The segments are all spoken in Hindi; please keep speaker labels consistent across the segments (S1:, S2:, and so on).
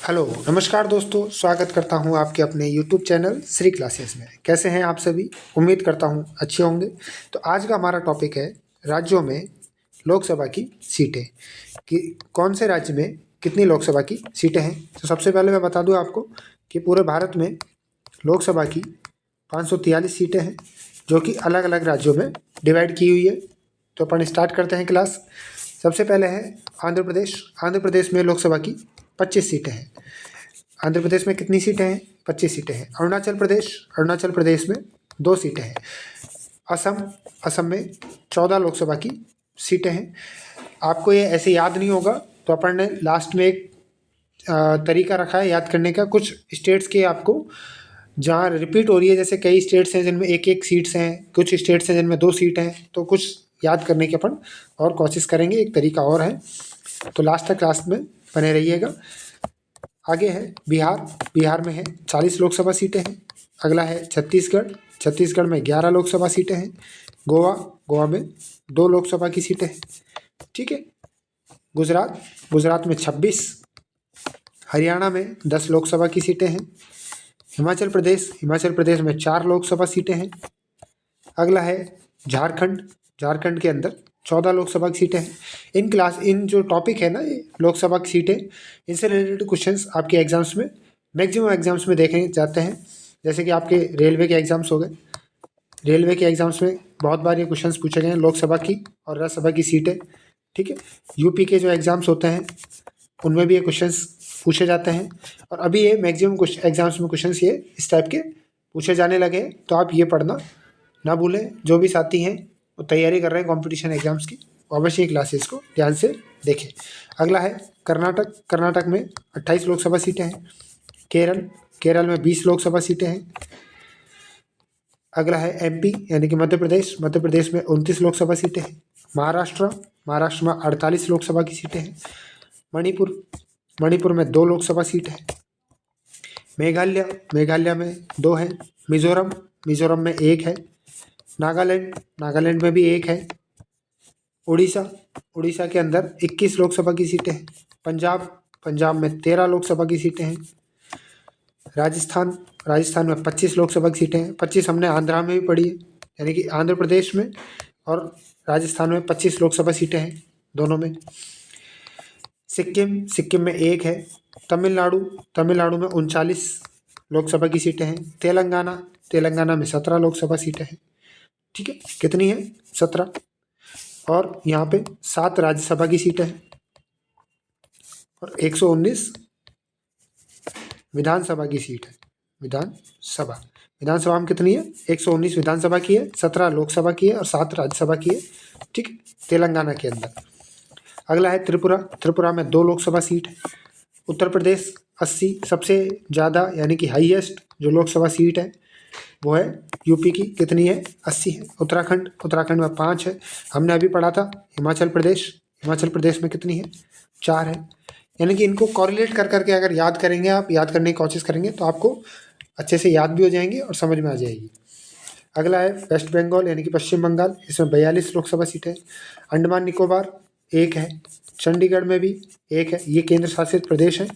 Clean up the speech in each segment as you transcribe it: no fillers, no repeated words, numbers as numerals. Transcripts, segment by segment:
S1: हेलो नमस्कार दोस्तों, स्वागत करता हूं आपके अपने यूट्यूब चैनल श्री क्लासेस में। कैसे हैं आप सभी? उम्मीद करता हूं अच्छे होंगे। तो आज का हमारा टॉपिक है राज्यों में लोकसभा की सीटें, कि कौन से राज्य में कितनी लोकसभा की सीटें हैं। तो सबसे पहले मैं बता दूं आपको कि पूरे भारत में लोकसभा की 543 सीटें हैं, जो कि अलग अलग राज्यों में डिवाइड की हुई है। तो अपन स्टार्ट करते हैं क्लास। सबसे पहले है आंध्र प्रदेश। आंध्र प्रदेश में लोकसभा की 25 सीटें हैं। आंध्र प्रदेश में कितनी सीटें हैं? 25 सीटें हैं। अरुणाचल प्रदेश में 2 सीटें हैं। असम में 14 लोकसभा की सीटें हैं। आपको ये ऐसे याद नहीं होगा, तो अपन ने लास्ट में एक तरीका रखा है याद करने का। कुछ स्टेट्स के आपको जहाँ रिपीट हो रही है, जैसे कई स्टेट्स हैं जिनमें एक एक सीट्स हैं, कुछ स्टेट्स हैं जिनमें 2 सीट हैं, तो कुछ याद करने की अपन और कोशिश करेंगे। एक तरीका और है, तो लास्ट तक क्लास में बने रहिएगा। आगे है बिहार। बिहार में है 40 लोकसभा सीटें हैं। अगला है छत्तीसगढ़। छत्तीसगढ़ में 11 लोकसभा सीटें हैं। गोवा में 2 लोकसभा की सीटें हैं। ठीक है। गुजरात में 26। हरियाणा में 10 लोकसभा की सीटें हैं। हिमाचल प्रदेश में 4 लोकसभा सीटें हैं। अगला है झारखंड के अंदर 14 लोकसभा की सीटें हैं। इन जो टॉपिक है ना, ये लोकसभा की सीटें, इनसे रिलेटेड क्वेश्चंस आपके एग्जाम्स में, मैक्सिमम एग्जाम्स में देखे जाते हैं। जैसे कि आपके रेलवे के एग्जाम्स हो गए। रेलवे के एग्जाम्स में बहुत बार ये क्वेश्चंस पूछे गए हैं, लोकसभा की और राज्यसभा की सीटें। ठीक है। यूपी के जो एग्जाम्स होते हैं उनमें भी ये क्वेश्चंस पूछे जाते हैं। और अभी ये मैक्सिमम एग्जाम्स में क्वेश्चंस ये इस टाइप के पूछे जाने लगे हैं। तो आप ये पढ़ना ना भूलें। जो भी साथी हैं वो तैयारी कर रहे हैं कॉम्पिटिशन एग्जाम्स की, अवश्य ये क्लासेस को ध्यान से देखें। अगला है कर्नाटक में 28 लोकसभा सीटें हैं। केरल में 20 लोकसभा सीटें हैं। अगला है एमपी यानी कि मध्य प्रदेश में 29 लोकसभा सीटें हैं। महाराष्ट्र में 48 लोकसभा की सीटें हैं। मणिपुर में 2 लोकसभा सीट है। मेघालय में 2 है। मिजोरम में 1 है। नागालैंड में भी 1 है। उड़ीसा के अंदर 21 लोकसभा की सीटें हैं। पंजाब में 13 लोकसभा की सीटें हैं। राजस्थान में 25 लोकसभा की सीटें हैं। 25 हमने आंध्रा में भी पढ़ी है, यानी कि आंध्र प्रदेश में और राजस्थान में 25 लोकसभा सीटें हैं दोनों में। सिक्किम में 1 है। तमिलनाडु में 39 लोकसभा की सीटें हैं। तेलंगाना में 17 लोकसभा सीटें हैं। ठीक है। कितनी है? 17। और यहाँ पे 7 राज्यसभा की सीटें हैं और 119 विधानसभा की सीट है। विधानसभा में कितनी है? 119 विधानसभा की है, 17 लोकसभा की है और 7 राज्यसभा की है। ठीक है, तेलंगाना के अंदर। अगला है त्रिपुरा में 2 लोकसभा सीट है। उत्तर प्रदेश 80, सबसे ज़्यादा यानी कि हाईएस्ट जो लोकसभा सीट है वो है यूपी की। कितनी है? 80 है। उत्तराखंड में 5 है। हमने अभी पढ़ा था हिमाचल प्रदेश में कितनी है? 4 है। यानी कि इनको कॉरिलेट कर करके अगर याद करेंगे, आप याद करने की कोशिश करेंगे तो आपको अच्छे से याद भी हो जाएंगे और समझ में आ जाएगी। अगला है वेस्ट बंगाल यानी कि पश्चिम बंगाल। इसमें 42 लोकसभा सीटें। अंडमान निकोबार 1 है। चंडीगढ़ में भी 1 है। ये केंद्र शासित प्रदेश है।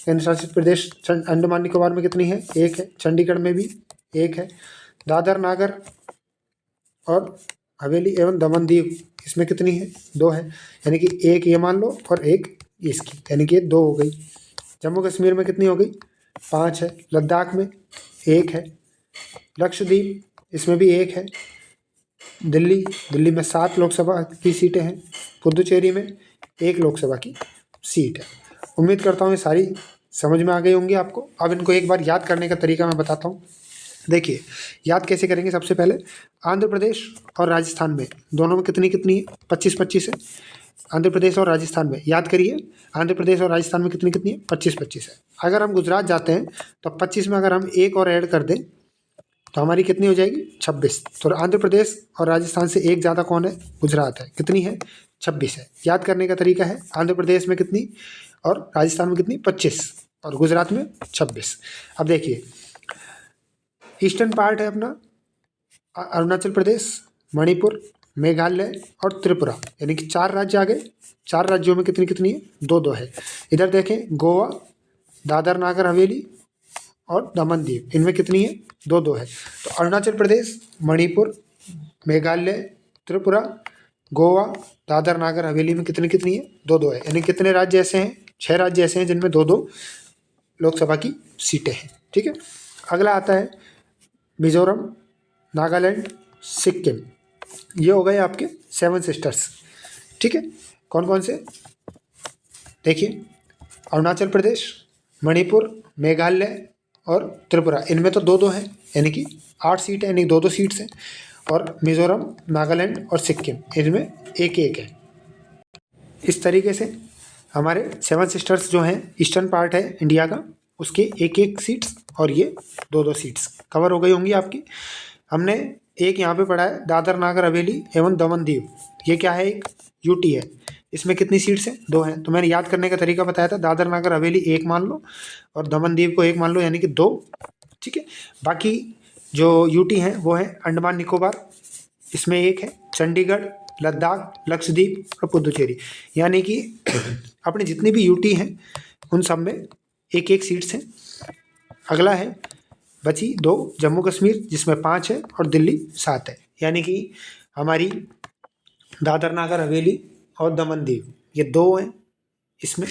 S1: अंडमान निकोबार में कितनी है? 1 है। चंडीगढ़ में भी 1 है। दादर नागर और हवेली एवं दमन दीव, इसमें कितनी है? 2 है। यानी कि 1 ये मान लो और 1 इसकी, यानी कि 2 हो गई। जम्मू कश्मीर में कितनी हो गई? 5 है। लद्दाख में 1 है। लक्षद्वीप, इसमें भी 1 है। दिल्ली में 7 लोकसभा की सीटें हैं। पुदुचेरी में 1 लोकसभा की सीट है। उम्मीद करता हूँ ये सारी समझ में आ गई होंगी आपको। अब इनको एक बार याद करने का तरीका मैं बताता हूँ। देखिए याद कैसे करेंगे। सबसे पहले आंध्र प्रदेश और राजस्थान में दोनों में कितनी है? 25 है। आंध्र प्रदेश और राजस्थान में याद करिए, आंध्र प्रदेश और राजस्थान में कितनी है? 25 है। अगर हम गुजरात जाते हैं तो 25 में अगर हम 1 और ऐड कर दें तो हमारी कितनी हो जाएगी? 26। तो आंध्र प्रदेश और राजस्थान से 1 ज़्यादा कौन है? गुजरात है। कितनी है? 26 है। याद करने का तरीका है, आंध्र प्रदेश में कितनी और राजस्थान में कितनी? 25 और गुजरात में 26। अब देखिए ईस्टर्न पार्ट है अपना अरुणाचल प्रदेश, मणिपुर, मेघालय और त्रिपुरा, यानी कि 4 राज्य आ गए। 4 राज्यों में कितनी है? 2 है। इधर देखें गोवा, दादर नागर हवेली और दमन दीव, इनमें कितनी है? 2-2 है। तो अरुणाचल प्रदेश, मणिपुर, मेघालय, त्रिपुरा, गोवा, दादर नागर हवेली में कितनी कितनी है? 2-2 है। यानी कितने राज्य ऐसे हैं? 6 राज्य ऐसे हैं जिनमें 2-2 लोकसभा की सीटें हैं। ठीक है। अगला आता है मिजोरम, नागालैंड, सिक्किम। ये हो गए आपके 7 सिस्टर्स। ठीक है। कौन कौन से? देखिए, अरुणाचल प्रदेश, मणिपुर, मेघालय और त्रिपुरा, इनमें तो 2-2 हैं, यानी कि 8 सीट है, यानी 2-2 सीट्स हैं। और मिजोरम, नागालैंड और सिक्किम, इनमें 1-1 है। इस तरीके से हमारे 7 सिस्टर्स जो हैं, ईस्टर्न पार्ट है इंडिया का, उसके 1-1 सीट्स और ये 2-2 सीट्स कवर हो गई होंगी आपकी। हमने एक यहाँ पे पढ़ा है दादर नागर हवेली एवं दमन दीव। ये क्या है? एक यूटी है। इसमें कितनी सीट्स हैं? 2 हैं। तो मैंने याद करने का तरीका बताया था, दादर नागर हवेली 1 मान लो और दमन दीव को 1 मान लो, यानी कि 2। ठीक है। बाकी जो यूटी हैं वो हैं अंडमान निकोबार, इसमें 1 है। चंडीगढ़, लद्दाख, लक्षद्वीप और पुदुचेरी, यानी कि अपने जितनी भी यूटी हैं उन सब में 1-1 सीट्स हैं। अगला है बची 2, जम्मू कश्मीर जिसमें 5 है और दिल्ली 7 है, यानी कि हमारी दादर नागर हवेली और दमन दीव ये 2 हैं इसमें।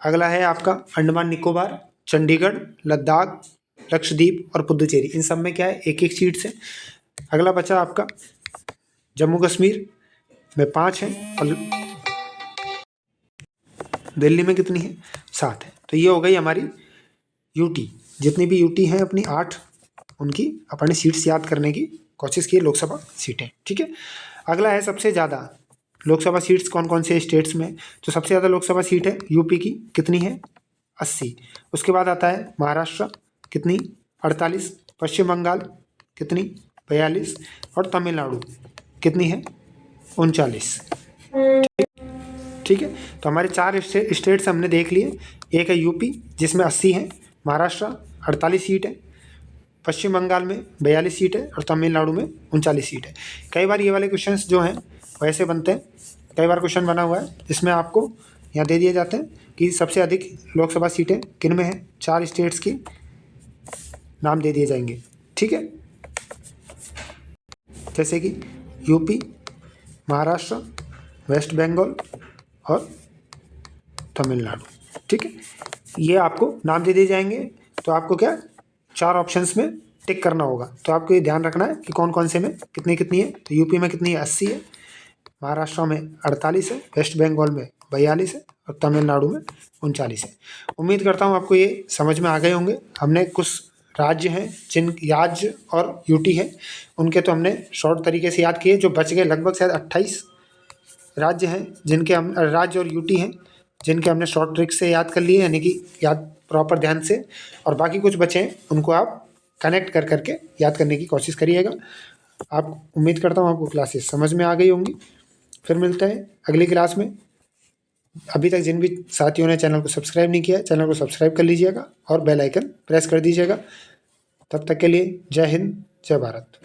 S1: अगला है आपका अंडमान निकोबार, चंडीगढ़, लद्दाख, लक्षद्वीप और पुदुचेरी, इन सब में क्या है? 1-1 सीट्स है। अगला बचा आपका जम्मू कश्मीर में 5 है और दिल्ली में कितनी है? 7 है। तो ये हो गई हमारी यूटी। जितनी भी यूटी हैं अपनी 8, उनकी अपने सीट्स याद करने की कोशिश की, लोकसभा सीटें। ठीक है। अगला है सबसे ज़्यादा लोकसभा सीट्स कौन कौन से स्टेट्स में। तो सबसे ज़्यादा लोकसभा सीट है यूपी की, कितनी है? 80। उसके बाद आता है महाराष्ट्र, कितनी? 48। पश्चिम बंगाल कितनी? 42। और तमिलनाडु कितनी है? 39। ठीक है। तो हमारे 4 स्टेट्स हमने देख लिए। एक है यूपी जिसमें 80 है, महाराष्ट्र 48 सीट है, पश्चिम बंगाल में 42 सीट है और तमिलनाडु में 39 सीट है। कई बार ये वाले क्वेश्चंस जो हैं वैसे बनते हैं, कई बार क्वेश्चन बना हुआ है जिसमें आपको यहाँ दे दिए जाते हैं कि सबसे अधिक लोकसभा सीटें किन में हैं। 4 स्टेट्स की नाम दे दिए जाएंगे। ठीक है। जैसे कि यूपी, महाराष्ट्र, वेस्ट बंगाल और तमिलनाडु। ठीक है। ये आपको नाम दे दिए जाएंगे। तो आपको क्या 4 ऑप्शंस में टिक करना होगा। तो आपको ये ध्यान रखना है कि कौन कौन से में कितनी कितनी है। तो यूपी में कितनी है? 80 है, महाराष्ट्र में 48 है, वेस्ट बंगाल में 42 है और तमिलनाडु में 39 है। उम्मीद करता हूँ आपको ये समझ में आ गए होंगे। हमने कुछ राज्य हैं जिन राज्य और यूटी है उनके तो हमने शॉर्ट तरीके से याद किए। जो बच गए लगभग शायद 28 राज्य हैं जिनके हम राज्य और यूटी हैं जिनके हमने शॉर्ट ट्रिक से याद कर लिए, यानी कि याद प्रॉपर ध्यान से। और बाकी कुछ बचे हैं उनको आप कनेक्ट कर करके याद करने की कोशिश करिएगा। आप उम्मीद करता हूँ आपको क्लासेस समझ में आ गई होंगी। फिर मिलते हैं अगली क्लास में। अभी तक जिन भी साथियों ने चैनल को सब्सक्राइब नहीं किया, चैनल को सब्सक्राइब कर लीजिएगा और बेल आइकन प्रेस कर दीजिएगा। तब तक के लिए जय हिंद, जय भारत।